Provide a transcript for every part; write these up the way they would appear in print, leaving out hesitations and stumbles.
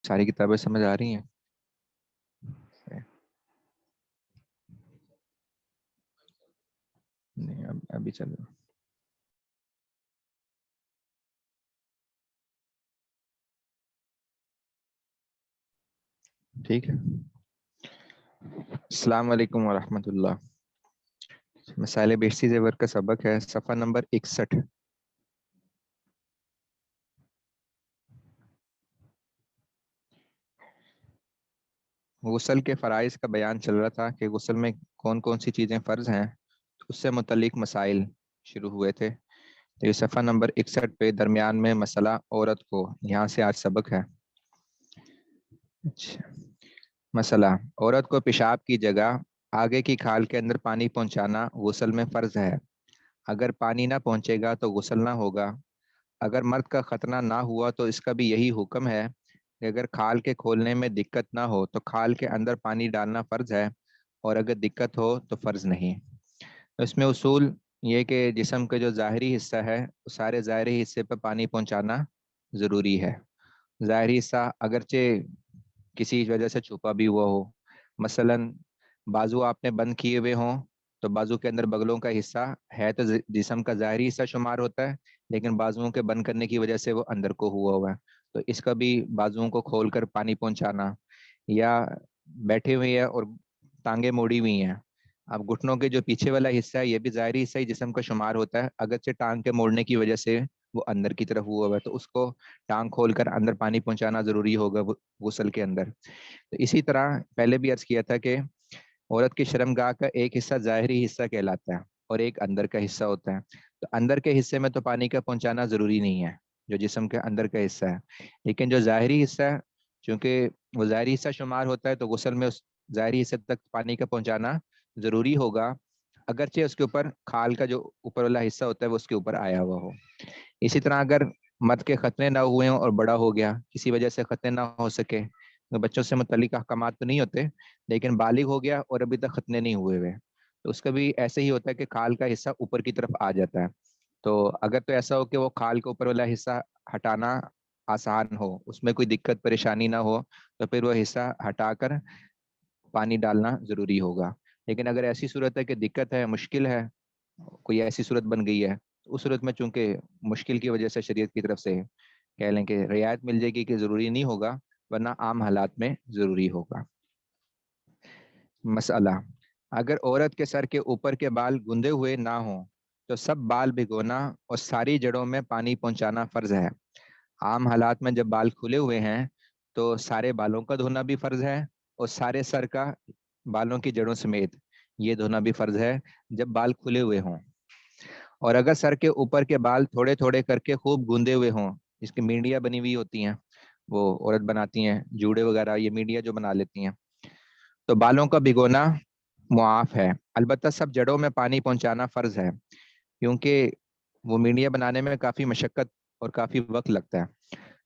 ساری کتابیں سمجھ آ رہی ہیں؟ نہیں ابھی چلو ٹھیک ہے. السلام علیکم ورحمۃ اللہ. مسائل بیشتی زیور کا سبق ہے، صفحہ نمبر 61. غسل کے فرائض کا بیان چل رہا تھا کہ غسل میں کون کون سی چیزیں فرض ہیں، اس سے متعلق مسائل شروع ہوئے تھے. تو یہ صفحہ نمبر 61 پہ درمیان میں مسئلہ عورت کو، یہاں سے آج سبق ہے. اچھا، مسئلہ عورت کو پیشاب کی جگہ آگے کی کھال کے اندر پانی پہنچانا غسل میں فرض ہے. اگر پانی نہ پہنچے گا تو غسل نہ ہوگا. اگر مرد کا ختنہ نہ ہوا تو اس کا بھی یہی حکم ہے کہ اگر کھال کے کھولنے میں دقت نہ ہو تو کھال کے اندر پانی ڈالنا فرض ہے، اور اگر دقت ہو تو فرض نہیں. اس میں اصول یہ کہ جسم کا جو ظاہری حصہ ہے سارے ظاہری حصے پہ پانی پہنچانا ضروری ہے. ظاہری حصہ اگرچہ کسی وجہ سے چھپا بھی ہوا ہو، مثلا بازو آپ نے بند کیے ہوئے ہوں تو بازو کے اندر بغلوں کا حصہ ہے تو جسم کا ظاہری حصہ شمار ہوتا ہے، لیکن بازوؤں کے بند کرنے کی وجہ سے وہ اندر کو ہوا ہے، تو اس کا بھی بازوؤں کو کھول کر پانی پہنچانا. یا بیٹھے ہوئے ہیں اور ٹانگیں موڑی ہوئی ہیں، اب گھٹنوں کے جو پیچھے والا حصہ ہے یہ بھی ظاہری حصہ ہی جسم کا شمار ہوتا ہے، اگرچہ ٹانگ کے موڑنے کی وجہ سے وہ اندر کی طرف ہوا ہے تو اس کو ٹانگ کھول کر اندر پانی پہنچانا ضروری ہوگا غسل کے اندر. تو اسی طرح پہلے بھی عرض کیا تھا کہ عورت کی شرم گاہ کا ایک حصہ ظاہری حصہ کہلاتا ہے اور ایک اندر کا حصہ ہوتا ہے. تو اندر کے حصے میں تو پانی کا پہنچانا ضروری نہیں ہے جو جسم کے اندر کا حصہ ہے، لیکن جو ظاہری حصہ ہے چونکہ وہ ظاہری حصہ شمار ہوتا ہے تو غسل میں اس ظاہری حصے تک پانی کا پہنچانا ضروری ہوگا، اگرچہ اس کے اوپر کھال کا جو اوپر والا حصہ ہوتا ہے وہ اس کے اوپر آیا ہوا ہو. اسی طرح اگر مرد کے ختنے نہ ہوئے ہوں اور بڑا ہو گیا، کسی وجہ سے ختنے نہ ہو سکے، بچوں سے متعلق احکامات تو نہیں ہوتے، لیکن بالغ ہو گیا اور ابھی تک ختنے نہیں ہوئے ہوئے تو اس کا بھی ایسے ہی ہوتا ہے کہ کھال کا حصہ اوپر کی طرف آ جاتا ہے. تو اگر تو ایسا ہو کہ وہ کھال کے اوپر والا حصہ ہٹانا آسان ہو، اس میں کوئی دقت پریشانی نہ ہو، تو پھر وہ حصہ ہٹا کر پانی ڈالنا ضروری ہوگا. لیکن اگر ایسی صورت ہے کہ دقت ہے، مشکل ہے، کوئی ایسی صورت بن گئی ہے، اس صورت میں چونکہ مشکل کی وجہ سے شریعت کی طرف سے کہہ لیں کہ رعایت مل جائے گی کہ ضروری نہیں ہوگا، ورنہ عام حالات میں ضروری ہوگا. مسئلہ اگر عورت کے سر کے اوپر کے بال گندے ہوئے نہ ہوں تو سب بال بھگونا اور ساری جڑوں میں پانی پہنچانا فرض ہے. عام حالات میں جب بال کھلے ہوئے ہیں تو سارے بالوں کا دھونا بھی فرض ہے اور سارے سر کا بالوں کی جڑوں سمیت یہ دھونا بھی فرض ہے جب بال کھلے ہوئے ہوں. اور اگر سر کے اوپر کے بال تھوڑے تھوڑے کر کے خوب گندے ہوئے ہوں، جس کی میڈیا بنی ہوئی ہوتی ہیں، وہ عورت بناتی ہیں جوڑے وغیرہ، یہ میڈیا جو بنا لیتی ہیں، تو بالوں کا بھگونا معاف ہے. البتہ سب جڑوں میں پانی پہنچانا فرض ہے کیونکہ وہ میڈیا بنانے میں کافی مشقت اور کافی وقت لگتا ہے.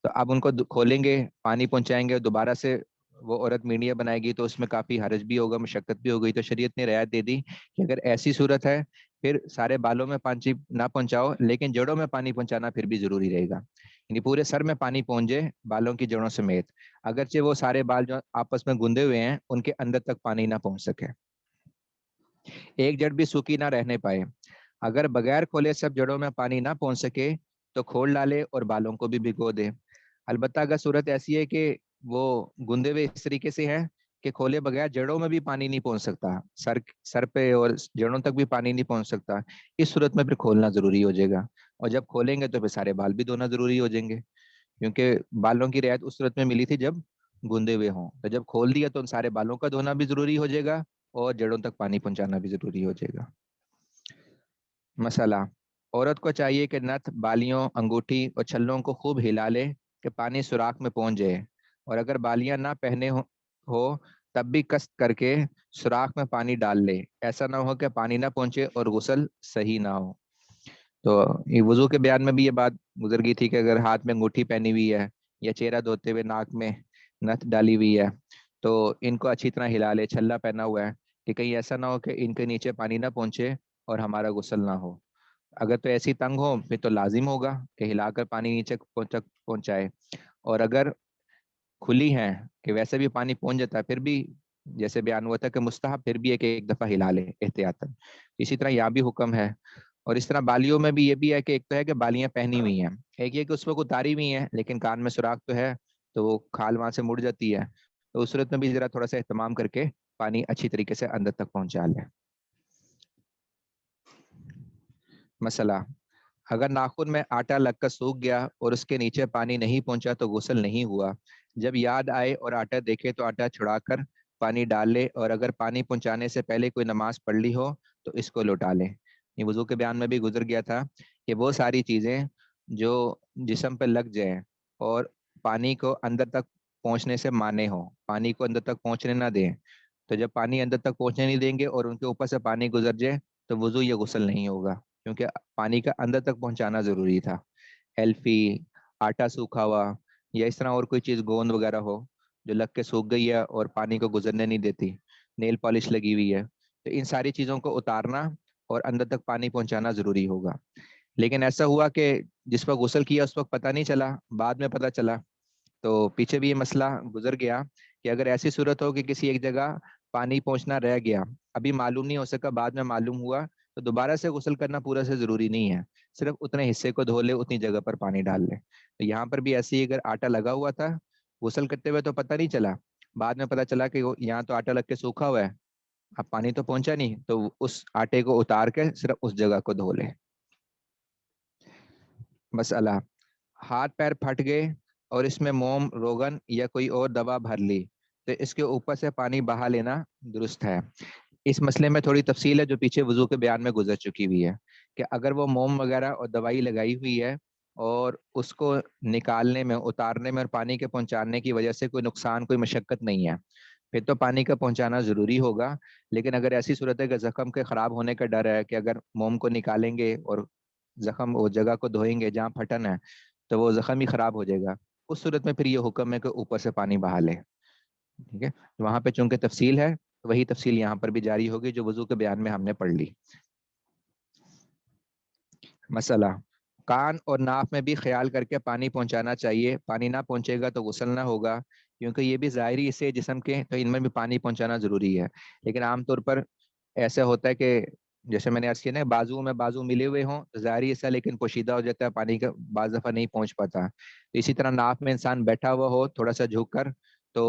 تو اب ان کو کھولیں گے، پانی پہنچائیں گے، دوبارہ سے وہ عورت میڈیا بنائے گی تو اس میں کافی حرج بھی ہوگا، مشقت بھی ہوگی. تو شریعت نے رعایت دے دی کہ اگر ایسی صورت ہے پھر سارے بالوں میں پانی نہ پہنچاؤ، لیکن جڑوں میں پانی پہنچانا پھر بھی ضروری رہے گا، یعنی پورے سر میں پانی پہنچے بالوں کی جڑوں سمیت، اگرچہ وہ سارے بال جو آپس میں گندے ہوئے ہیں ان کے اندر تک پانی نہ پہنچ سکے. ایک جڑ بھی سوکھی نہ رہنے پائے. اگر بغیر کھولے سب جڑوں میں پانی نہ پہنچ سکے تو کھول ڈالے اور بالوں کو بھی بھگو دے. البتہ اگر صورت ایسی ہے کہ وہ گندے ہوئے اس طریقے سے ہیں کہ کھولے بغیر جڑوں میں بھی پانی نہیں پہنچ سکتا، سر پہ اور جڑوں تک بھی پانی نہیں پہنچ سکتا، اس صورت میں پھر کھولنا ضروری ہو جائے گا. اور جب کھولیں گے تو پھر سارے بال بھی دھونا ضروری ہو جائیں گے، کیونکہ بالوں کی رعایت اس صورت میں ملی تھی جب گندے ہوئے ہوں. تو جب کھول دیا تو ان سارے بالوں کا دھونا بھی ضروری ہو جائے گا اور جڑوں تک پانی پہنچانا بھی ضروری ہو جائے گا. مسئلہ عورت کو چاہیے کہ نتھ، بالیوں، انگوٹھی اور چھلوں کو خوب ہلا لے کہ پانی سوراخ میں پہنچ جائے، اور اگر بالیاں نہ پہنے ہو تب بھی قصد کر کے سوراخ میں پانی ڈال لے، ایسا نہ ہو کہ پانی نہ پہنچے اور غسل صحیح نہ ہو. تو یہ وضو کے بیان میں بھی یہ بات گزر گئی تھی کہ اگر ہاتھ میں انگوٹھی پہنی ہوئی ہے یا چہرہ دھوتے ہوئے ناک میں نتھ ڈالی ہوئی ہے تو ان کو اچھی طرح ہلا لے، چھلا پہنا ہوا ہے کہ کہیں ایسا نہ ہو کہ ان کے نیچے پانی نہ پہنچے اور ہمارا غسل نہ ہو. اگر تو ایسی تنگ ہو پھر تو لازم ہوگا کہ ہلا کر پانی نیچے تک پہنچائے، اور اگر کھلی ہیں کہ ویسے بھی پانی پہنچ جاتا ہے، پھر بھی جیسے بیان ہوا تھا کہ مستحب پھر بھی ہے کہ ایک دفعہ ہلا لے احتیاطاً، اسی طرح یہاں بھی حکم ہے۔ اور اس طرح بالیوں میں بھی یہ بھی ہے کہ ایک تو ہے کہ بالیاں پہنی ہوئی ہیں، ایک یہ کہ اس میں کوئی اتاری ہوئی ہیں لیکن کان میں سوراخ تو ہے، تو وہ کھال وہاں سے مڑ جاتی ہے، تو اس صورت میں بھی ذرا تھوڑا سا اہتمام کر کے پانی اچھی طریقے سے اندر تک پہنچا لیں۔ مسئلہ، اگر ناخن میں آٹا لگ کر سوکھ گیا اور اس کے نیچے پانی نہیں پہنچا تو غسل نہیں ہوا، جب یاد آئے اور آٹا دیکھے تو آٹا چھڑا کر پانی ڈال لے، اور اگر پانی پہنچانے سے پہلے کوئی نماز پڑھ لی ہو تو اس کو لوٹا لے۔ یہ وضو کے بیان میں بھی گزر گیا تھا کہ وہ ساری چیزیں جو جسم پہ لگ جائیں اور پانی کو اندر تک پہنچنے سے مانے ہوں، پانی کو اندر تک پہنچنے نہ دیں، تو جب پانی اندر تک پہنچنے نہیں دیں گے اور ان کے اوپر سے پانی گزر جائے تو وضو یا غسل نہیں ہوگا، کیونکہ پانی کا اندر تک پہنچانا ضروری تھا۔ ایلفی، آٹا سوکھا ہوا، یا اس طرح اور کوئی چیز گوند وغیرہ ہو جو لگ کے سوکھ گئی ہے اور پانی کو گزرنے نہیں دیتی، نیل پالش لگی ہوئی ہے، تو ان ساری چیزوں کو اتارنا اور اندر تک پانی پہنچانا ضروری ہوگا۔ لیکن ایسا ہوا کہ جس وقت غسل کیا اس وقت پتہ نہیں چلا، بعد میں پتہ چلا، تو پیچھے بھی یہ مسئلہ گزر گیا کہ اگر ایسی صورت ہو کہ کسی ایک جگہ پانی پہنچنا رہ گیا، ابھی معلوم نہیں ہو سکا، بعد میں معلوم ہوا، تو دوبارہ سے غسل کرنا پورا سے ضروری نہیں ہے، صرف اتنے حصے کو دھو لے، اتنی جگہ پر پانی ڈال لے۔ تو یہاں پر بھی ایسی اگر آٹا لگا ہوا تھا غسل کرتے ہوئے تو پتہ نہیں چلا، بعد میں پتہ چلا کہ یہاں تو آٹا لگ کے سوکھا ہوا ہے، اب پانی تو پہنچا نہیں، تو اس آٹے کو اتار کے صرف اس جگہ کو دھو لے۔ مسئلہ، ہاتھ پیر پھٹ گئے اور اس میں موم، روغن یا کوئی اور دوا بھر لی تو اس کے اوپر سے پانی بہا لینا درست ہے۔ اس مسئلے میں تھوڑی تفصیل ہے جو پیچھے وضو کے بیان میں گزر چکی ہوئی ہے، کہ اگر وہ موم وغیرہ اور دوائی لگائی ہوئی ہے اور اس کو نکالنے میں، اتارنے میں اور پانی کے پہنچانے کی وجہ سے کوئی نقصان، کوئی مشقت نہیں ہے، پھر تو پانی کا پہنچانا ضروری ہوگا۔ لیکن اگر ایسی صورت ہے کہ زخم کے خراب ہونے کا ڈر ہے، کہ اگر موم کو نکالیں گے اور زخم وہ جگہ کو دھوئیں گے جہاں پھٹن ہے تو وہ زخم ہی خراب ہو جائے گا، اس صورت میں پھر یہ حکم ہے کہ اوپر سے پانی بہا لے، ٹھیک ہے۔ وہاں پہ چونکہ تفصیل ہے، وہی تفصیل یہاں پر بھی جاری ہوگی جو وضو کے بیان میں ہم نے پڑھ لی۔ مسئلہ، کان اور ناف میں بھی خیال کر کے پانی پہنچانا چاہیے، پانی نہ پہنچے گا تو غسل نہ ہوگا، کیونکہ یہ بھی ظاہری حصے جسم کے، تو ان میں بھی پانی پہنچانا ضروری ہے۔ لیکن عام طور پر ایسا ہوتا ہے کہ جیسے میں نے عرض کیا نا، بازو میں بازو ملے ہوئے ہوں تو ظاہری حصہ لیکن پوشیدہ ہو جاتا ہے، پانی کا بعض دفعہ نہیں پہنچ پاتا، تو اسی طرح ناف میں انسان بیٹھا ہوا ہو تھوڑا سا جھک کر تو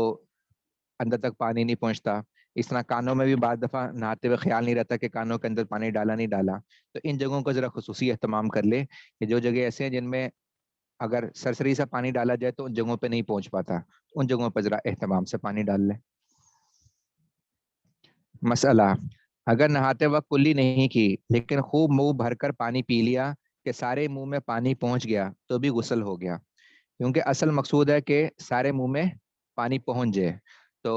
اندر تک پانی نہیں پہنچتا، اس طرح کانوں میں بھی بعض دفعہ نہاتے ہوئے خیال نہیں رہتا کہ کانوں کے اندر پانی ڈالا نہیں ڈالا، تو ان جگہوں کو ذرا خصوصی اہتمام کر لے کہ جو جگہ ایسے ہیں جن میں اگر سرسری سے پانی ڈالا جائے تو ان جگہوں پہ نہیں پہنچ پاتا، ان جگہوں پہ ذرا اہتمام سے پانی ڈال لیں۔ مسئلہ، اگر نہاتے وقت کلی نہیں کی لیکن خوب منہ بھر کر پانی پی لیا کہ سارے منہ میں پانی پہنچ گیا تو بھی غسل ہو گیا، کیونکہ اصل مقصود ہے کہ سارے منہ میں پانی پہنچ جائے، تو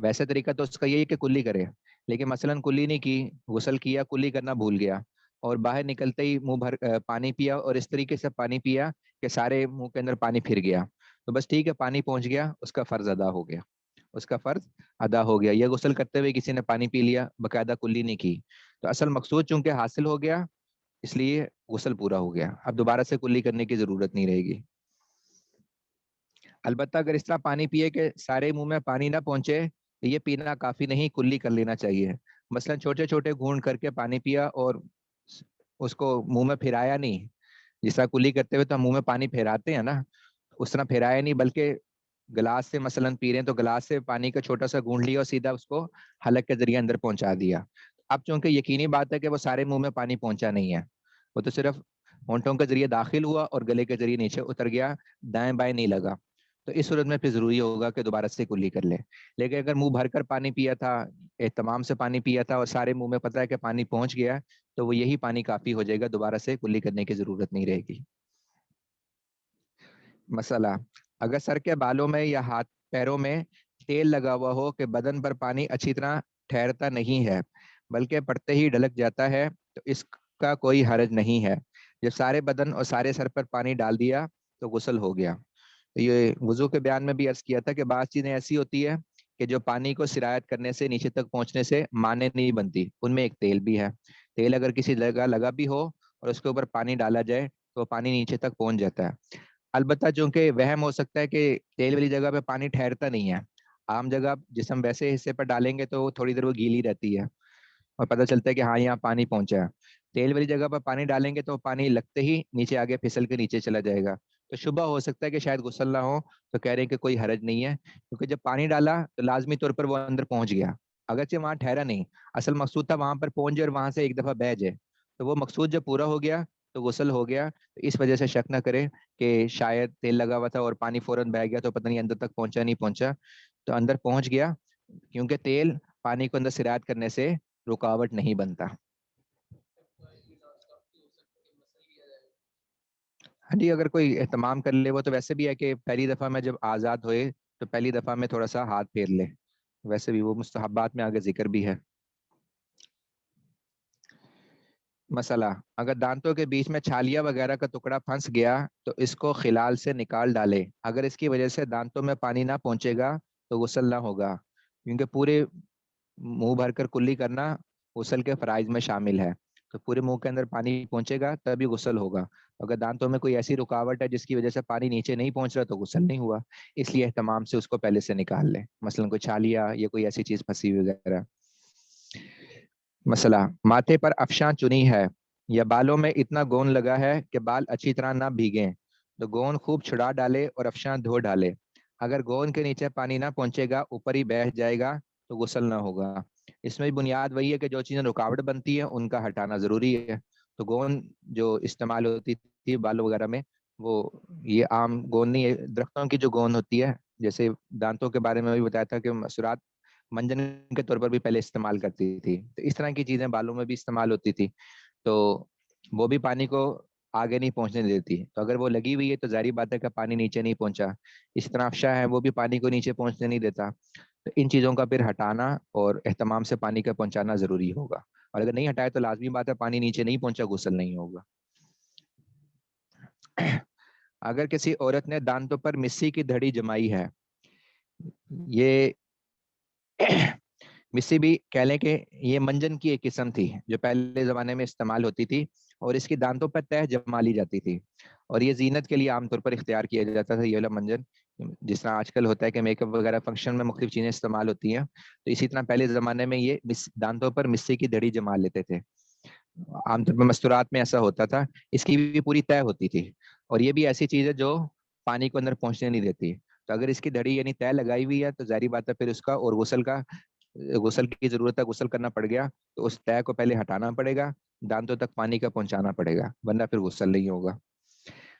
ویسے طریقہ تو اس کا یہی ہے کہ کلی کرے، لیکن مثلا کلی نہیں کی، غسل کیا، کلی کرنا بھول گیا اور باہر نکلتے ہی منہ بھر پانی پیا اور اس طریقے سے پانی پیا کہ سارے منہ کے اندر پانی پھر گیا، تو بس ٹھیک ہے، پانی پہنچ گیا، اس کا فرض ادا ہو گیا، اس کا فرض ادا ہو گیا۔ یہ غسل کرتے ہوئے کسی نے پانی پی لیا، باقاعدہ کلی نہیں کی، تو اصل مقصود چونکہ حاصل ہو گیا اس لیے غسل پورا ہو گیا، اب دوبارہ سے کلی کرنے کی ضرورت نہیں رہے گی۔ البتہ اگر اس طرح پانی پیے کہ سارے منہ میں پانی نہ پہنچے تو یہ پینا کافی نہیں، کلی کر لینا چاہیے، مثلا چھوٹے چھوٹے گھونٹ کر کے پانی پیا اور اس کو منہ میں پھرایا نہیں، جس طرح کلی کرتے ہوئے تو ہم منہ میں پانی پھیراتے ہیں نا، اس طرح پھیرایا نہیں، بلکہ گلاس سے مثلا پی رہے ہیں تو گلاس سے پانی کا چھوٹا سا گھونٹ لیا اور سیدھا اس کو حلق کے ذریعے اندر پہنچا دیا۔ اب چونکہ یقینی بات ہے کہ وہ سارے منہ میں پانی پہنچا نہیں ہے، وہ تو صرف ہونٹوں کے ذریعے داخل ہوا اور گلے کے ذریعے نیچے اتر گیا، دائیں بائیں نہیں لگا، تو اس صورت میں پھر ضروری ہوگا کہ دوبارہ سے کلی کر لے۔ لیکن اگر منہ بھر کر پانی پیا تھا، اہتمام سے پانی پیا تھا اور سارے منہ میں پتہ ہے کہ پانی پہنچ گیا، تو وہ یہی پانی کافی ہو جائے گا، دوبارہ سے کلی کرنے کی ضرورت نہیں رہے گی۔ مسئلہ، اگر سر کے بالوں میں یا ہاتھ پیروں میں تیل لگا ہوا ہو کہ بدن پر پانی اچھی طرح ٹھہرتا نہیں ہے بلکہ پڑتے ہی ڈلک جاتا ہے تو اس کا کوئی حرج نہیں ہے، جب سارے بدن اور سارے سر پر پانی ڈال دیا تو غسل ہو گیا۔ یہ وضو کے بیان میں بھی عرض کیا تھا کہ بعض چیزیں ایسی ہوتی ہے کہ جو پانی کو سرایت کرنے سے، نیچے تک پہنچنے سے مانے نہیں بنتی، ان میں ایک تیل بھی ہے، تیل اگر کسی جگہ لگا بھی ہو اور اس کے اوپر پانی ڈالا جائے تو وہ پانی نیچے تک پہنچ جاتا ہے۔ البتہ چونکہ وہم ہو سکتا ہے کہ تیل والی جگہ پہ پانی ٹھہرتا نہیں ہے، عام جگہ جسم ویسے حصے پر ڈالیں گے تو تھوڑی دیر وہ گیلی رہتی ہے اور پتہ چلتا ہے کہ ہاں یہاں پانی پہنچا ہے. تیل والی جگہ پر پانی ڈالیں گے تو پانی لگتے ہی نیچے آگے پھسل کے نیچے چلا جائے گا. تو شبہ ہو سکتا ہے کہ شاید غسل نہ ہو، تو کہہ رہے ہیں کہ کوئی حرج نہیں ہے، کیونکہ جب پانی ڈالا تو لازمی طور پر وہ اندر پہنچ گیا، اگرچہ وہاں ٹھہرا نہیں. اصل مقصود تھا وہاں پر پہنچ جائے اور وہاں سے ایک دفعہ بہہ جائے، تو وہ مقصود جب پورا ہو گیا تو غسل ہو گیا. تو اس وجہ سے شک نہ کرے کہ شاید تیل لگا ہوا تھا اور پانی فوراً بہہ گیا تو پتہ نہیں اندر تک پہنچا نہیں پہنچا. تو اندر پہنچ گیا، کیونکہ تیل پانی کو اندر سرایت کرنے سے رکاوٹ نہیں بنتا. ہاں جی، اگر کوئی اہتمام کر لے، وہ تو ویسے بھی ہے کہ پہلی دفعہ میں جب آزاد ہوئے تو پہلی دفعہ میں تھوڑا سا ہاتھ پھیر لے، ویسے بھی وہ مستحبات میں آگے ذکر بھی ہے. مسئلہ: اگر دانتوں کے بیچ میں چھالیا وغیرہ کا ٹکڑا پھنس گیا تو اس کو خلال سے نکال ڈالے. اگر اس کی وجہ سے دانتوں میں پانی نہ پہنچے گا تو غسل نہ ہوگا، کیونکہ پورے منہ بھر کر کلی کرنا غسل کے فرائض میں شامل ہے. تو پورے منہ کے اندر پانی پہنچے گا تبھی غسل ہوگا. اگر دانتوں میں کوئی ایسی رکاوٹ ہے جس کی وجہ سے پانی نیچے نہیں پہنچ رہا تو غسل نہیں ہوا. اس لیے اہتمام سے اس کو پہلے سے نکال لے، مثلا کوئی چھالیا یا کوئی ایسی چیز پھنسی ہوئی وغیرہ. مسئلہ: ماتھے پر افشاں چنی ہے یا بالوں میں اتنا گون لگا ہے کہ بال اچھی طرح نہ بھیگیں تو گون خوب چھڑا ڈالے اور افشاں دھو ڈالے. اگر گون کے نیچے پانی نہ پہنچے گا، اوپر ہی بیٹھ جائے گا تو غسل نہ ہوگا. اس میں بنیاد وہی ہے کہ جو چیزیں رکاوٹ بنتی ہیں ان کا ہٹانا ضروری ہے. تو گون جو استعمال ہوتی تھی بال وغیرہ میں، وہ یہ عام گون نہیں ہے، درختوں کی جو گون ہوتی ہے. جیسے دانتوں کے بارے میں بھی بتایا تھا کہ مسورات منجن کے طور پر بھی پہلے استعمال کرتی تھی، تو اس طرح کی چیزیں بالوں میں بھی استعمال ہوتی تھی. تو وہ بھی پانی کو آگے نہیں پہنچنے دیتی. تو اگر وہ لگی ہوئی ہے تو ظاہری بات ہے کہ پانی نیچے نہیں پہنچا. اس طرح افشا ہے وہ بھی پانی کو نیچے پہنچنے نہیں دیتا. تو ان چیزوں کا پھر ہٹانا اور اہتمام سے پانی کا پہنچانا ضروری ہوگا. اور اگر نہیں ہٹائے تو لازمی بات ہے پانی نیچے نہیں پہنچا غسل نہیں ہوگا. اگر کسی عورت نے دانتوں پر مسی کی دھڑی جمائی ہے، یہ مسی بھی کہہ لیں کہ یہ منجن کی ایک قسم تھی جو پہلے زمانے میں استعمال ہوتی تھی اور اس کی دانتوں پر تہ جما لی جاتی تھی، اور یہ زینت کے لیے عام طور پر اختیار کیا جاتا تھا یہ والا منجن. جس طرح آج کل ہوتا ہے کہ میک اپ وغیرہ فنکشن میں مختلف چیزیں استعمال ہوتی ہیں، تو اسی طرح پہلے زمانے میں یہ دانتوں پر مسی کی دھڑی جما لیتے تھے. عام طور پر مستورات میں ایسا ہوتا تھا. اس کی بھی پوری طے ہوتی تھی، اور یہ بھی ایسی چیز ہے جو پانی کو اندر پہنچنے نہیں دیتی. تو اگر اس کی دھڑی یعنی طے لگائی ہوئی ہے تو ظاہری بات ہے پھر اس کا اور غسل کی ضرورت ہے، غسل کرنا پڑ گیا تو اس طے کو پہلے ہٹانا پڑے گا، دانتوں تک پانی کا پہنچانا پڑے گا، ورنہ پھر غسل نہیں ہوگا.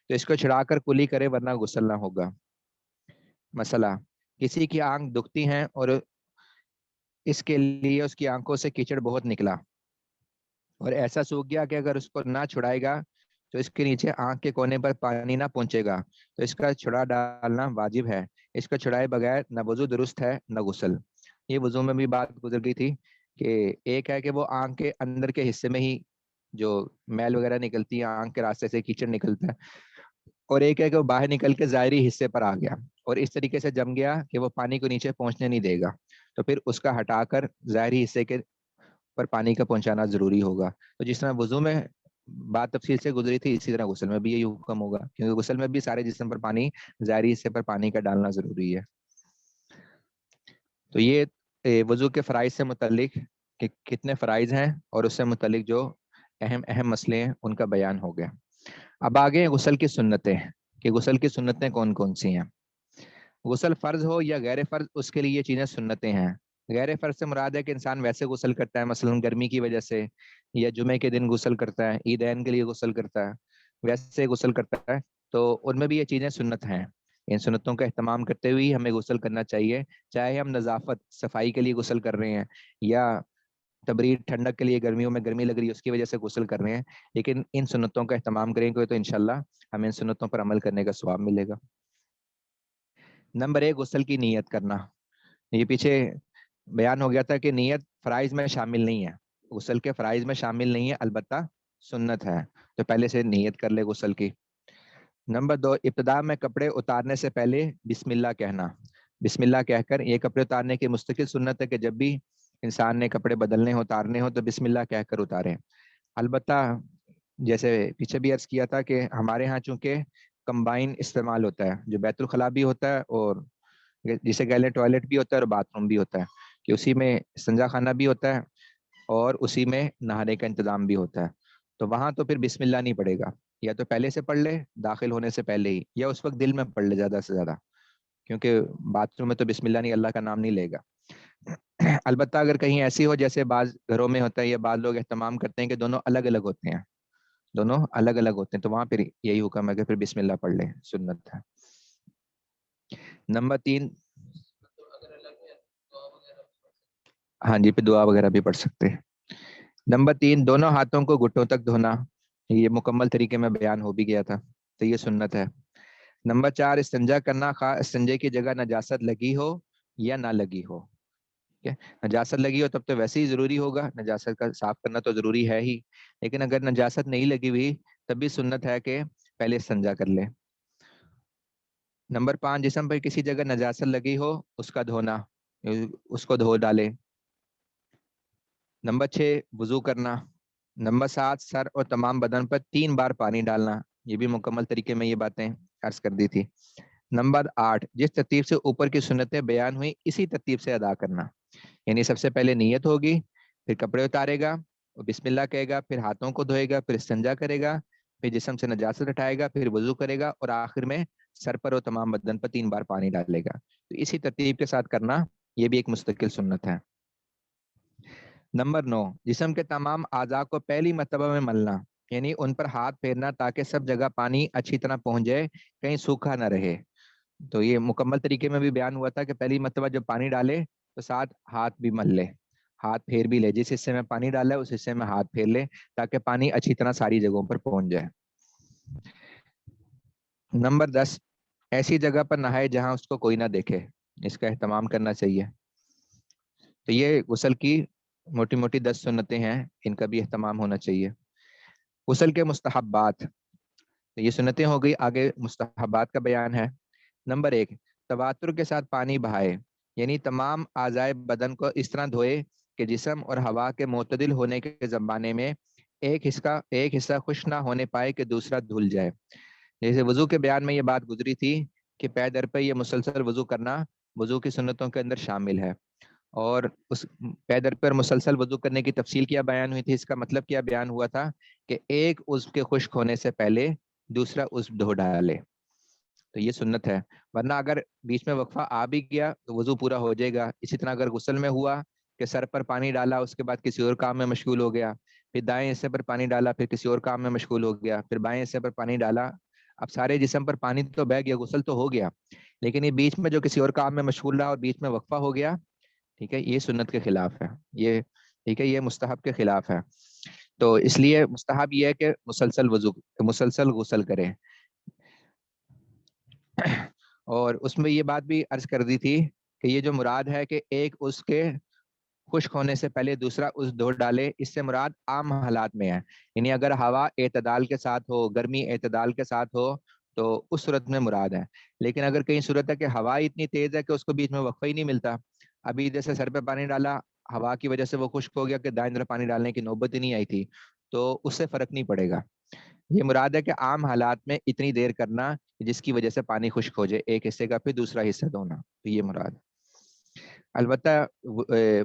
تو اس کو چھڑا کر کلی کرے ورنہ غسل نہ ہوگا. مسئلہ: کسی کی آنکھ دکھتی ہیں اور اس کے لیے اس کی آنکھوں سے کیچڑ بہت نکلا اور ایسا سوکھ گیا کہ اگر اس کو نہ چھڑائے گا تو اس کے نیچے آنکھ کے کونے پر پانی نہ پہنچے گا، تو اس کا چھڑا ڈالنا واجب ہے. اس کا چھڑائے بغیر نہ وضو درست ہے نہ غسل. یہ وضو میں بھی بات گزر گئی تھی کہ ایک ہے کہ وہ آنکھ کے اندر کے حصے میں ہی جو میل وغیرہ نکلتی ہے، آنکھ کے راستے سے کیچڑ نکلتا ہے، اور ایک ہے کہ وہ باہر نکل کے ظاہری حصے پر آ گیا اور اس طریقے سے جم گیا کہ وہ پانی کو نیچے پہنچنے نہیں دے گا. تو پھر اس کا ہٹا کر ظاہری حصے کے پر پانی کا پہنچانا ضروری ہوگا. تو جس طرح وضو میں بات تفصیل سے گزری تھی، اسی طرح غسل میں بھی یہی حکم ہوگا، کیونکہ غسل میں بھی سارے جسم پر پانی، ظاہری حصے پر پانی کا ڈالنا ضروری ہے. تو یہ وضو کے فرائض سے متعلق کہ کتنے فرائض ہیں اور اس سے متعلق جو اہم مسئلے ہیں ان کا بیان ہو گیا. اب آگے غسل کی سنتیں، کہ غسل کی سنتیں کون کون سی ہیں. غسل فرض ہو یا غیر فرض، اس کے لیے یہ چیزیں سنتیں ہیں. غیر فرض سے مراد ہے کہ انسان ویسے غسل کرتا ہے، مثلا گرمی کی وجہ سے، یا جمعے کے دن غسل کرتا ہے، عیدین کے لیے غسل کرتا ہے، ویسے غسل کرتا ہے. تو ان میں بھی یہ چیزیں سنت ہیں. ان سنتوں کا اہتمام کرتے ہوئے ہمیں غسل کرنا چاہیے، چاہے ہم نظافت صفائی کے لیے غسل کر رہے ہیں یا تبرید ٹھنڈک کے لیے گرمیوں میں گرمی لگ رہی ہے اس کی وجہ سے غسل کر رہے ہیں. لیکن ان سنتوں کا اہتمام کریں گے تو انشاءاللہ ہمیں ان سنتوں پر عمل کرنے کا ثواب ملے گا. نمبر 1، غسل کی نیت کرنا. یہ پیچھے بیان ہو گیا تھا کہ نیت فرائض میں شامل نہیں ہے، غسل کے فرائض میں شامل نہیں ہے، البتہ سنت ہے. تو پہلے سے نیت کر لے غسل کی. نمبر 2، ابتدا میں کپڑے اتارنے سے پہلے بسم اللہ کہنا. بسم اللہ کہہ کر، یہ کپڑے اتارنے کی مستقل سنت ہے کہ جب بھی انسان نے کپڑے بدلنے ہو، اتارنے ہو، تو بسم اللہ کہہ کر اتارے. البتہ جیسے پیچھے بھی عرض کیا تھا کہ ہمارے ہاں چونکہ کمبائن استعمال ہوتا ہے، جو بیت الخلاء بھی ہوتا ہے اور جسے کہہ لیں ٹوائلٹ بھی ہوتا ہے اور باتھ روم بھی ہوتا ہے، کہ اسی میں استنجا خانہ بھی ہوتا ہے اور اسی میں نہانے کا انتظام بھی ہوتا ہے. تو وہاں تو پھر بسم اللہ نہیں پڑے گا، یا تو پہلے سے پڑھ لے داخل ہونے سے پہلے ہی، یا اس وقت دل میں پڑھ لے زیادہ سے زیادہ، کیونکہ باتھ روم میں تو بسم اللہ نہیں، اللہ کا نام نہیں لے گا. البتہ اگر کہیں ایسی ہو جیسے بعض گھروں میں ہوتا ہے یا بعض لوگ اہتمام کرتے ہیں کہ دونوں الگ الگ ہوتے ہیں، دونوں الگ الگ ہوتے ہیں، تو وہاں پھر یہی حکم ہے کہ پھر بسم اللہ پڑھ لیں، سنت ہے. نمبر 3. ہاں جی، پہ دعا وغیرہ بھی پڑھ سکتے ہیں. نمبر 3، دونوں ہاتھوں کو گھٹنوں تک دھونا، یہ مکمل طریقے میں بیان ہو بھی گیا تھا، تو یہ سنت ہے. نمبر 4، استنجا کرنا، خواہ استنجے کی جگہ نجاست لگی ہو یا نہ لگی ہو. ٹھیک ہے، نجاست لگی ہو تب تو ویسے ہی ضروری ہوگا، نجاست کا صاف کرنا تو ضروری ہے ہی، لیکن اگر نجاست نہیں لگی ہوئی تب بھی سنت ہے کہ پہلے استنجا کر لے. نمبر 5، جسم پر کسی جگہ نجاست لگی ہو اس کا دھونا، اس کو دھو ڈالے. نمبر 6، وضو کرنا. نمبر 7، سر اور تمام بدن پر 3 بار پانی ڈالنا، یہ بھی مکمل طریقے میں یہ باتیں عرض کر دی تھی. نمبر 8، جس ترتیب سے اوپر کی سنتیں بیان ہوئی اسی ترتیب سے ادا کرنا، یعنی سب سے پہلے نیت ہوگی، پھر کپڑے اتارے گا، بسم اللہ کہے گا، پھر ہاتھوں کو دھوئے گا، پھر استنجا کرے گا، پھر جسم سے نجاست ہٹائے گا، پھر وضو کرے گا، اور آخر میں سر پر اور تمام بدن پر 3 بار پانی ڈالے گا. تو اسی ترتیب کے ساتھ کرنا یہ بھی ایک مستقل سنت ہے. نمبر 9، جسم کے تمام اعضاء کو پہلی مرتبہ میں ملنا، یعنی ان پر ہاتھ پھیرنا تاکہ سب جگہ پانی اچھی طرح پہنچ جائے، کہیں سوکھا نہ رہے. تو یہ مکمل طریقے میں بھی بیان ہوا تھا کہ پہلی مرتبہ جب پانی ڈالے تو ساتھ ہاتھ بھی مل لے، ہاتھ پھیر بھی لے، جس حصے میں پانی ڈالا ہے اس حصے میں ہاتھ پھیر لے تاکہ پانی اچھی طرح ساری جگہوں پر پہنچ جائے. نمبر 10، ایسی جگہ پر نہائے جہاں اس کو کوئی نہ دیکھے، اس کا اہتمام کرنا چاہیے. تو یہ غسل کی موٹی موٹی 10 سنتیں ہیں، ان کا بھی اہتمام ہونا چاہیے. غسل کے مستحبات، تو یہ سنتیں ہو گئی، آگے مستحبات کا بیان ہے. نمبر 1، تواتر کے ساتھ پانی بہائے، یعنی تمام اعضائے بدن کو اس طرح دھوئے کہ جسم اور ہوا کے معتدل ہونے کے زمانے میں ایک حصہ خشک نہ ہونے پائے کہ دوسرا دھل جائے. جیسے وضو کے بیان میں یہ بات گزری تھی کہ پے در پہ یہ مسلسل وضو کرنا وضو کی سنتوں کے اندر شامل ہے، اور اس پے در پر مسلسل وضو کرنے کی تفصیل کیا بیان ہوئی تھی. اس کا مطلب کیا بیان ہوا تھا کہ ایک عضو کے خشک ہونے سے پہلے دوسرا عضو دھو ڈالے، تو یہ سنت ہے. ورنہ اگر بیچ میں وقفہ آ بھی گیا تو وضو پورا ہو جائے گا. اسی طرح اگر غسل میں ہوا کہ سر پر پانی ڈالا، اس کے بعد کسی اور کام میں مشغول ہو گیا، پھر دائیں حصے پر پانی ڈالا، پھر کسی اور کام میں مشغول ہو گیا، پھر بائیں حصے پر پانی ڈالا، اب سارے جسم پر پانی تو بہ گیا، غسل تو ہو گیا، لیکن یہ بیچ میں جو کسی اور کام میں مشغول رہا اور بیچ میں وقفہ ہو گیا، ٹھیک ہے، یہ سنت کے خلاف ہے، یہ ٹھیک ہے، یہ مستحب کے خلاف ہے. تو اس لیے مستحب یہ ہے کہ مسلسل غسل کریں. اور اس میں یہ بات بھی عرض کر دی تھی کہ یہ جو مراد ہے کہ ایک اس کے خشک ہونے سے پہلے دوسرا اس دھو ڈالے، اس سے مراد عام حالات میں ہے، یعنی اگر ہوا اعتدال کے ساتھ ہو، گرمی اعتدال کے ساتھ ہو تو اس صورت میں مراد ہے. لیکن اگر کہیں صورت ہے کہ ہوا اتنی تیز ہے کہ اس کو بیچ میں وقفہ ہی نہیں ملتا، ابھی جیسے سر پہ پانی ڈالا، ہوا کی وجہ سے وہ خشک ہو گیا کہ دائیں طرف پانی ڈالنے کی نوبت ہی نہیں آئی تھی، تو اس سے فرق نہیں پڑے گا. یہ مراد ہے کہ عام حالات میں اتنی دیر کرنا جس کی وجہ سے پانی خشک ہو جائے ایک حصے کا، پھر دوسرا حصہ دھونا، تو یہ مراد. البتہ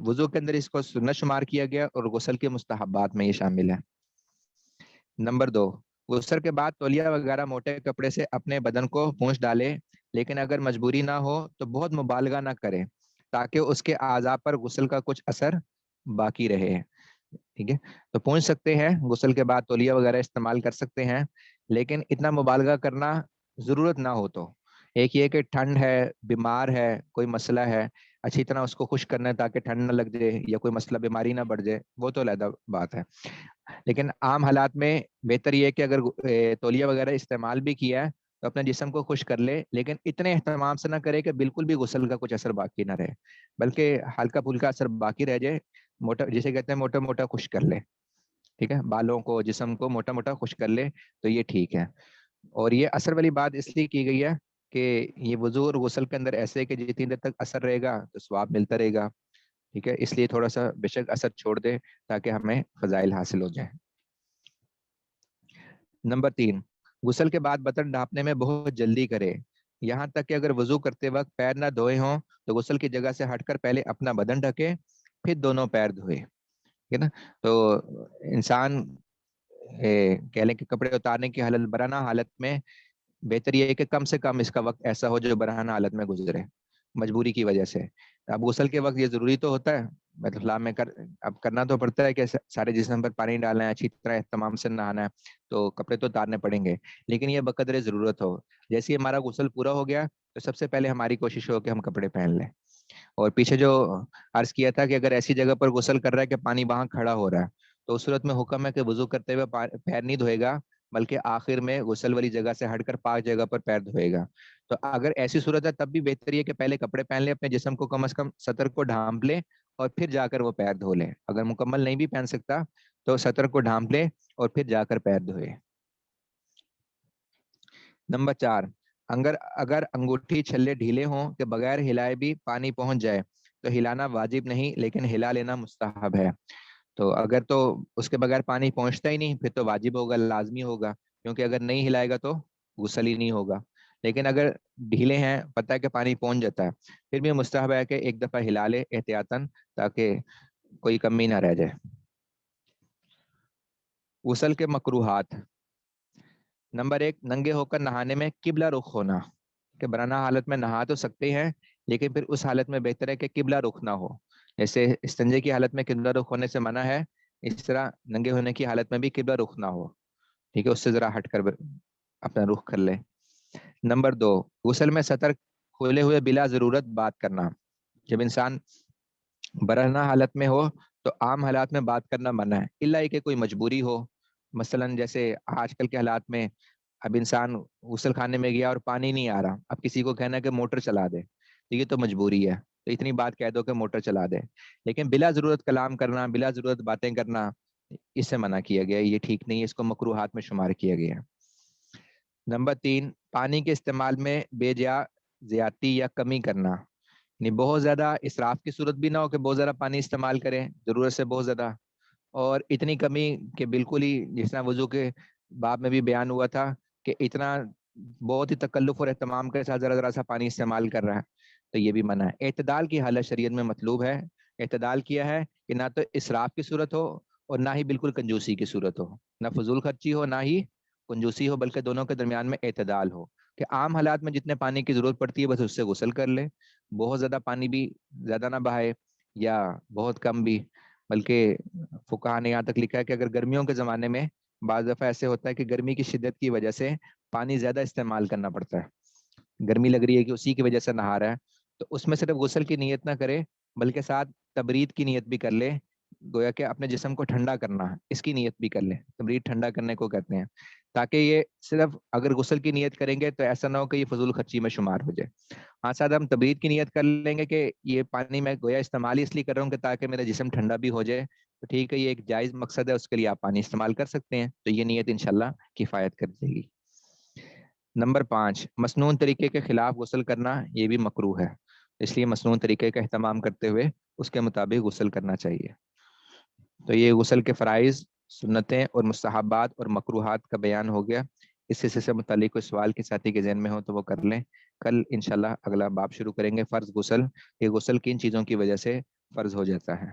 وضو کے اندر اس کو سنت شمار کیا گیا اور غسل کے مستحبات میں یہ شامل ہے. نمبر 2، غسل کے بعد تولیہ وغیرہ موٹے کپڑے سے اپنے بدن کو پونچھ ڈالے، لیکن اگر مجبوری نہ ہو تو بہت مبالغہ نہ کرے تاکہ اس کے اعضاء پر غسل کا کچھ اثر باقی رہے. ٹھیک ہے، تو پونچھ سکتے ہیں، غسل کے بعد تولیہ وغیرہ استعمال کر سکتے ہیں، لیکن اتنا مبالغہ کرنا ضرورت نہ ہو تو. ایک یہ کہ ٹھنڈ ہے، بیمار ہے، کوئی مسئلہ ہے، اچھی طرح اس کو خشک کرنا ہے تاکہ ٹھنڈ نہ لگ جائے یا کوئی مسئلہ بیماری نہ بڑھ جائے، وہ تو علیحدہ بات ہے. لیکن عام حالات میں بہتر یہ ہے کہ اگر تولیہ وغیرہ استعمال بھی کیا ہے تو اپنے جسم کو خشک کر لے، لیکن اتنے اہتمام سے نہ کرے کہ بالکل بھی غسل کا کچھ اثر باقی نہ رہے، بلکہ ہلکا پھلکا اثر باقی رہ جائے، موٹا جسے کہتے ہیں موٹا موٹا خشک کر لے. ٹھیک ہے، بالوں کو، جسم کو موٹا موٹا خشک کر لے تو یہ ٹھیک ہے. اور یہ اثر والی بات اس لیے کی گئی ہے کہ یہ وضو اور غسل کے اندر ایسے کہ جتنی دیر تک اثر رہے گا تو ثواب ملتا رہے گا. ٹھیک ہے، اس لیے تھوڑا سا بے شک اثر چھوڑ دے تاکہ ہمیں فضائل حاصل ہو جائیں. نمبر 3، غسل کے بعد برتن ڈھانپنے میں بہت جلدی کرے، یہاں تک کہ اگر وضو کرتے وقت پیر نہ دھوئے ہوں تو غسل کی جگہ سے ہٹ کر پہلے اپنا بدن ڈھکے، پھر دونوں پیر دھوئے، ٹھیک ہے نا؟ تو انسان کہہ لیں کہ کپڑے اتارنے کی حالت برہنہ حالت میں بہتر یہ ہے کہ کم سے کم اس کا وقت ایسا ہو جو برہنہ حالت میں گزرے مجبوری کی وجہ سے۔ اب غسل کے وقت یہ ضروری تو ہوتا ہے، مطلب میں اب کرنا تو پڑتا ہے کہ سارے جسم پر پانی ڈالنا ہے، اچھی طرح اہتمام سے نہانا ہے، تو کپڑے تو اتارنے پڑیں گے، لیکن یہ بقدر ضرورت ہو۔ جیسے ہمارا غسل پورا ہو گیا تو سب سے پہلے ہماری کوشش ہو کہ ہم کپڑے پہن لیں۔ اور پیچھے جو عرض کیا تھا کہ اگر ایسی جگہ پر غسل کر رہا ہے کہ پانی وہاں کھڑا ہو رہا ہے تو اس صورت میں حکم ہے کہ وضو کرتے ہوئے پیر نہیں دھوئے گا، بلکہ آخر میں غسل والی جگہ سے ہٹ کر پاک جگہ پر پیر دھوئے گا۔ تو اگر ایسی صورت ہے تب بھی بہتر ہے کہ پہلے کپڑے پہن لے، اپنے جسم کو کم از کم سطر کو ڈھانپ لے اور پھر جا کر وہ پیر دھو لے۔ اگر مکمل نہیں بھی پہن سکتا تو سطر کو ڈھانپ لے اور پھر جا کر پیر دھوئے۔ نمبر 4، اگر انگوٹھی چھلے ڈھیلے ہوں کہ بغیر ہلائے بھی پانی پہنچ جائے تو ہلانا واجب نہیں، لیکن ہلا لینا مستحب ہے۔ تو اگر تو اس کے بغیر پانی پہنچتا ہی نہیں پھر تو واجب ہوگا، لازمی ہوگا، کیونکہ اگر نہیں ہلائے گا تو غسل ہی نہیں ہوگا۔ لیکن اگر ڈھیلے ہیں، پتہ ہے کہ پانی پہنچ جاتا ہے، پھر بھی مستحب ہے کہ ایک دفعہ ہلا لے احتیاطاً، تاکہ کوئی کمی نہ رہ جائے۔ غسل کے مکروہات۔ نمبر 1، ننگے ہو کر نہانے میں قبلہ رخ ہونا، کہ برہنہ حالت میں نہا تو سکتے ہیں لیکن پھر اس حالت میں بہتر ہے کہ قبلہ رخ نہ ہو۔ جیسے استنجے کی حالت میں قبلہ رخ ہونے سے منع ہے، اس طرح ننگے ہونے کی حالت میں بھی قبلہ رخ نہ ہو، ٹھیک ہے، اس سے ذرا ہٹ کر اپنا رخ کر لے۔ نمبر 2، غسل میں سطر کھولے ہوئے بلا ضرورت بات کرنا۔ جب انسان برہنہ حالت میں ہو تو عام حالات میں بات کرنا منع ہے، الا یہ کہ کوئی مجبوری ہو، مثلا جیسے آج کل کے حالات میں اب انسان غسل خانے میں گیا اور پانی نہیں آ رہا، اب کسی کو کہنا ہے کہ موٹر چلا دے، تو یہ تو مجبوری ہے، تو اتنی بات کہہ دو کہ موٹر چلا دے۔ لیکن بلا ضرورت کلام کرنا، بلا ضرورت باتیں کرنا، اس سے منع کیا گیا، یہ ٹھیک نہیں ہے، اس کو مکروہات میں شمار کیا گیا ہے۔ نمبر 3، پانی کے استعمال میں بے جا زیادتی یا کمی کرنا، یعنی بہت زیادہ اسراف کی صورت بھی نہ ہو کہ بہت زیادہ پانی استعمال کریں ضرورت سے بہت زیادہ، اور اتنی کمی کہ بالکل ہی، جس طرح وضو کے باب میں بھی بیان ہوا تھا کہ اتنا بہت ہی تکلف اور اہتمام کے ساتھ ذرا ذرا سا پانی استعمال کر رہا ہے، تو یہ بھی منع ہے۔ اعتدال کی حالت شریعت میں مطلوب ہے۔ اعتدال کیا ہے کہ نہ تو اسراف کی صورت ہو اور نہ ہی بالکل کنجوسی کی صورت ہو، نہ فضول خرچی ہو نہ ہی کنجوسی ہو، بلکہ دونوں کے درمیان میں اعتدال ہو، کہ عام حالات میں جتنے پانی کی ضرورت پڑتی ہے بس اس سے غسل کر لے، بہت زیادہ پانی بھی زیادہ نہ بہائے یا بہت کم بھی۔ بلکہ فقہا نے یہاں تک لکھا ہے کہ اگر گرمیوں کے زمانے میں بعض دفعہ ایسے ہوتا ہے کہ گرمی کی شدت کی وجہ سے پانی زیادہ استعمال کرنا پڑتا ہے، گرمی لگ رہی ہے کہ اسی کی وجہ سے نہا رہا ہے، تو اس میں صرف غسل کی نیت نہ کرے بلکہ ساتھ تبرید کی نیت بھی کر لے، گویا کہ اپنے جسم کو ٹھنڈا کرنا ہے اس کی نیت بھی کر لے، تبرید ٹھنڈا کرنے کو کہتے ہیں، تاکہ یہ صرف اگر غسل کی نیت کریں گے تو ایسا نہ ہو کہ یہ فضول خرچی میں شمار ہو جائے۔ ہاں، ساتھ ہم تبرید کی نیت کر لیں گے کہ یہ پانی میں گویا استعمال اس لیے کر رہا ہوں کہ تاکہ میرا جسم ٹھنڈا بھی ہو جائے، تو ٹھیک ہے، یہ ایک جائز مقصد ہے، اس کے لیے آپ پانی استعمال کر سکتے ہیں، تو یہ نیت انشاءاللہ کفایت کر دے گی۔ نمبر 5، مصنون طریقے کے خلاف غسل کرنا یہ بھی مکروہ ہے، اس لیے مصنون طریقے کا اہتمام کرتے ہوئے اس کے مطابق غسل کرنا چاہیے۔ تو یہ غسل کے فرائض، سنتیں اور مستحبات اور مکروہات کا بیان ہو گیا۔ اس حصے سے متعلق کوئی سوال کے ساتھی کے ذہن میں ہو تو وہ کر لیں۔ کل انشاءاللہ اگلا باب شروع کریں گے، فرض غسل، یہ غسل کن چیزوں کی وجہ سے فرض ہو جاتا ہے۔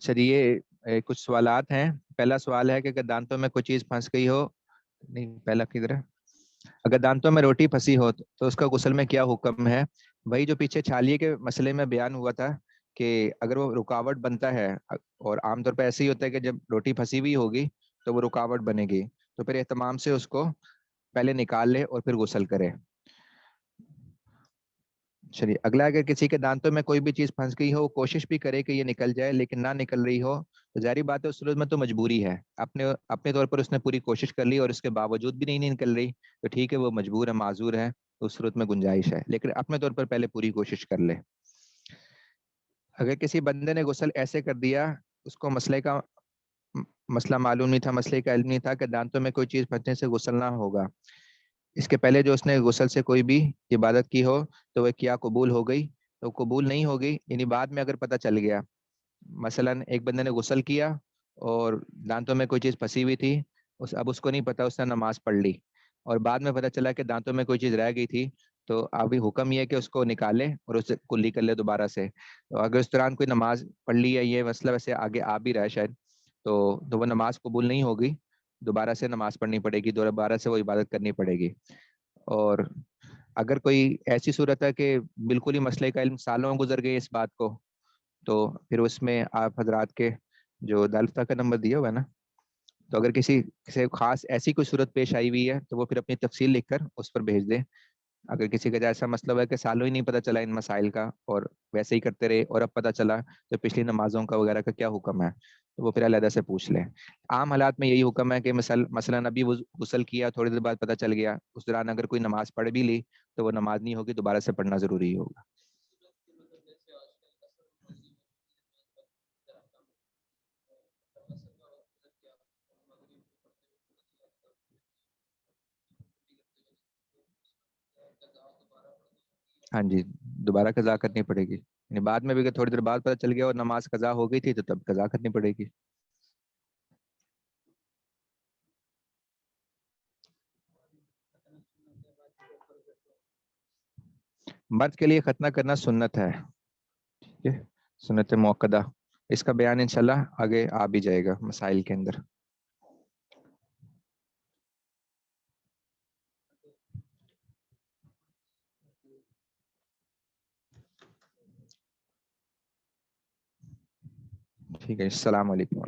چلیے کچھ سوالات ہیں۔ پہلا سوال ہے کہ اگر دانتوں میں کوئی چیز پھنس گئی ہو، نہیں پہلا کدھر ہے، اگر دانتوں میں روٹی پھنسی ہو تو اس کا غسل میں کیا حکم ہے؟ بھائی جو پیچھے چھالیے کے مسئلے میں بیان ہوا تھا کہ اگر وہ رکاوٹ بنتا ہے، اور عام طور پہ ایسے ہی ہوتا ہے کہ جب روٹی پھنسی ہوئی ہوگی تو وہ رکاوٹ بنے گی، تو پھر اہتمام سے اس کو پہلے نکال لے اور پھر غسل کرے۔ چلیے اگلا، اگر کسی کے دانتوں میں کوئی بھی چیز پھنس گئی ہو، وہ کوشش بھی کرے کہ یہ نکل جائے لیکن نہ نکل رہی ہو، تو ظاہری بات ہے اس صورت میں تو مجبوری ہے، اپنے طور پر اس نے پوری کوشش کر لی اور اس کے باوجود بھی نہیں نکل رہی، تو ٹھیک ہے، وہ مجبور ہے، معذور ہے، تو اس صورت میں گنجائش ہے، لیکن اپنے طور پر پہلے پوری کوشش کر لے۔ اگر کسی بندے نے غسل ایسے کر دیا، اس کو مسئلہ معلوم نہیں تھا، مسئلے کا علم نہیں تھا کہ دانتوں میں کوئی چیز پھنسنے سے غسل نہ ہوگا، اس کے پہلے جو اس نے غسل سے کوئی بھی عبادت کی ہو تو وہ کیا قبول ہو گئی؟ تو قبول نہیں ہوگی، یعنی بعد میں اگر پتہ چل گیا، مثلا ایک بندے نے غسل کیا اور دانتوں میں کوئی چیز پھنسی ہوئی تھی، اب اس کو نہیں پتا، اس نے نماز پڑھ لی اور بعد میں پتہ چلا کہ دانتوں میں کوئی چیز رہ گئی تھی، تو ابھی حکم یہ ہے کہ اس کو نکالے اور اسے کلی کر لے دوبارہ سے. تو اگر اس دوران کوئی نماز پڑھ لی ہے، یہ مسئلہ ویسے آگے آ بھی رہا ہے شاید، تو وہ نماز قبول نہیں ہوگی، دوبارہ سے نماز پڑھنی پڑے گی، دوبارہ سے وہ عبادت کرنی پڑے گی. اور اگر کوئی ایسی صورت ہے کہ بالکل ہی مسئلے کا علم سالوں گزر گئے اس بات کو، تو پھر اس میں آپ حضرات کے جو دالفتہ کا نمبر دیا ہوا ہے نا، تو اگر کسی خاص ایسی کوئی صورت پیش آئی ہوئی ہے تو وہ پھر اپنی تفصیل لکھ کر اس پر بھیج دیں. اگر کسی کا ایسا مسئلہ ہے کہ سالوں ہی نہیں پتہ چلا ان مسائل کا اور ویسے ہی کرتے رہے اور اب پتہ چلا تو پچھلی نمازوں کا وغیرہ کا کیا حکم ہے، تو وہ پھر علیحدہ سے پوچھ لیں. عام حالات میں یہی حکم ہے کہ مثلا ابھی غسل کیا، تھوڑی دیر بعد پتہ چل گیا، اس دوران اگر کوئی نماز پڑھ بھی لی تو وہ نماز نہیں ہوگی، دوبارہ سے پڑھنا ضروری ہوگا. ہاں جی، دوبارہ قضا کرنی پڑے گی، یعنی بعد میں بھی اگر تھوڑی دیر بعد پتہ چل گیا اور نماز قضا ہو گئی تھی تو تب قضا کرنی پڑے گی. مرد کے لیے ختنہ کرنا سنت ہے، ٹھیک ہے، سنت موقدہ. اس کا بیان انشاءاللہ آگے آ بھی جائے گا مسائل کے اندر. ٹھیک ہے، السلام علیکم.